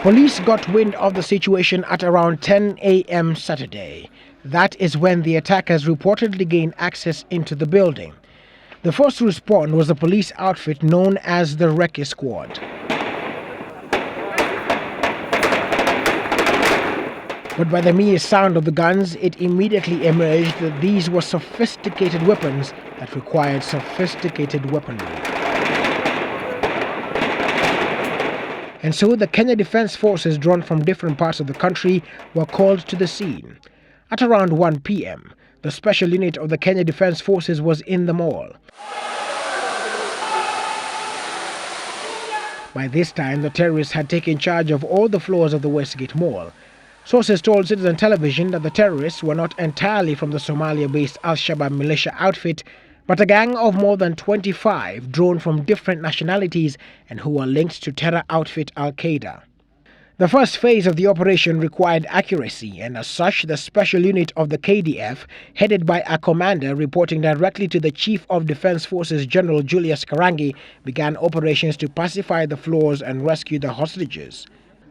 Police got wind of the situation at around 10 a.m. Saturday. That is when the attackers reportedly gained access into the building. The first to respond was a police outfit known as the Recce Squad. But by the mere sound of the guns, it immediately emerged that these were sophisticated weapons that required sophisticated weaponry. And so the Kenya Defence Forces, drawn from different parts of the country, were called to the scene. At around 1 p.m., the special unit of the Kenya Defence Forces was in the mall. By this time, the terrorists had taken charge of all the floors of the Westgate Mall. Sources told Citizen Television that the terrorists were not entirely from the Somalia-based Al-Shabaab militia outfit, but a gang of more than 25 drawn from different nationalities and who were linked to terror outfit Al-Qaeda. The first phase of the operation required accuracy, and as such, the special unit of the KDF, headed by a commander reporting directly to the Chief of Defence Forces General Julius Karangi, began operations to pacify the floors and rescue the hostages.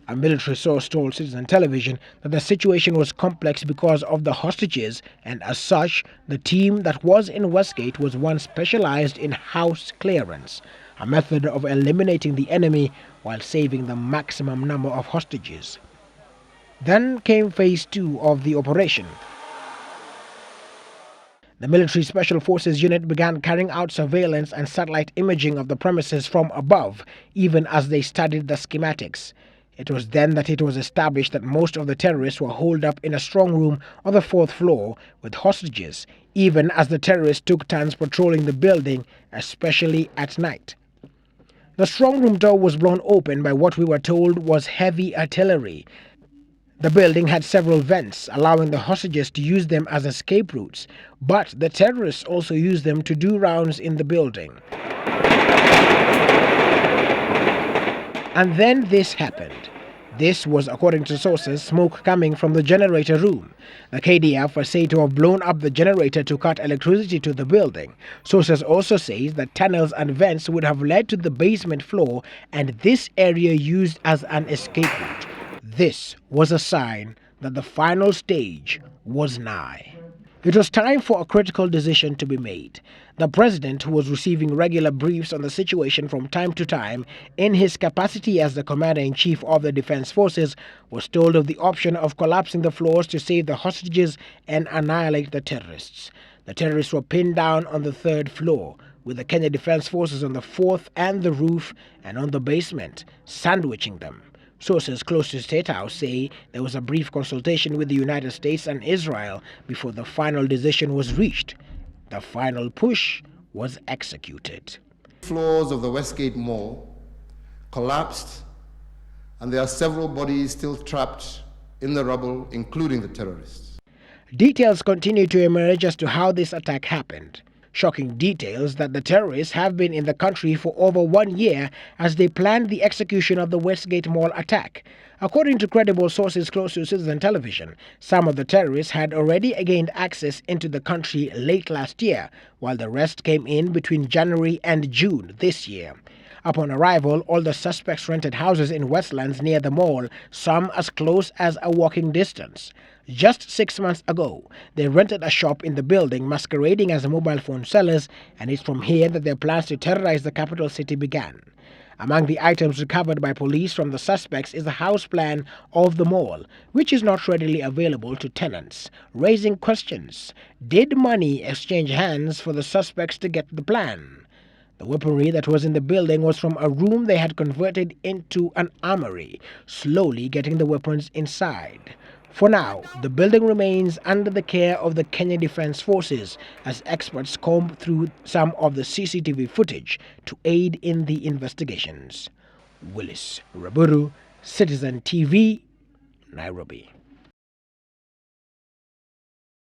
A military source told Citizen Television that the situation was complex because of the hostages, and as such, the team that was in Westgate was one specialized in house clearance, a method of eliminating the enemy while saving the maximum number of hostages. Then came phase 2 of the operation. The military special forces unit began carrying out surveillance and satellite imaging of the premises from above, even as they studied the schematics. It was then that it was established that most of the terrorists were holed up in a strong room on the 4th floor with hostages, even as the terrorists took turns patrolling the building, especially at night. The strong room door was blown open by what we were told was heavy artillery. The building had several vents, allowing the hostages to use them as escape routes, but the terrorists also used them to do rounds in the building. And then this happened. This was, according to sources, smoke coming from the generator room. The KDF was said to have blown up the generator to cut electricity to the building. Sources also say that tunnels and vents would have led to the basement floor, and this area used as an escape route. This was a sign that the final stage was nigh. It was time for a critical decision to be made. The president, who was receiving regular briefs on the situation from time to time in his capacity as the commander-in-chief of the defense forces, was told of the option of collapsing the floors to save the hostages and annihilate the terrorists. The terrorists were pinned down on the 3rd floor, with the Kenya Defence Forces on the 4th and the roof and on the basement, sandwiching them. Sources close to State House say there was a brief consultation with the United States and Israel before the final decision was reached. The final push was executed. Floors of the Westgate Mall collapsed, and there are several bodies still trapped in the rubble, including the terrorists. Details continue to emerge as to how this attack happened. Shocking details that the terrorists have been in the country for over 1 year as they planned the execution of the Westgate Mall attack. According to credible sources close to Citizen Television, some of the terrorists had already gained access into the country late last year, while the rest came in between January and June this year. Upon arrival, all the suspects rented houses in Westlands near the mall, some as close as a walking distance. Just 6 months ago, they rented a shop in the building masquerading as mobile phone sellers, and it's from here that their plans to terrorize the capital city began. Among the items recovered by police from the suspects is a house plan of the mall, which is not readily available to tenants, raising questions. Did money exchange hands for the suspects to get the plan? The weaponry that was in the building was from a room they had converted into an armory, slowly getting the weapons inside. For now, the building remains under the care of the Kenya Defence Forces as experts comb through some of the CCTV footage to aid in the investigations. Willis Raburu, Citizen TV, Nairobi.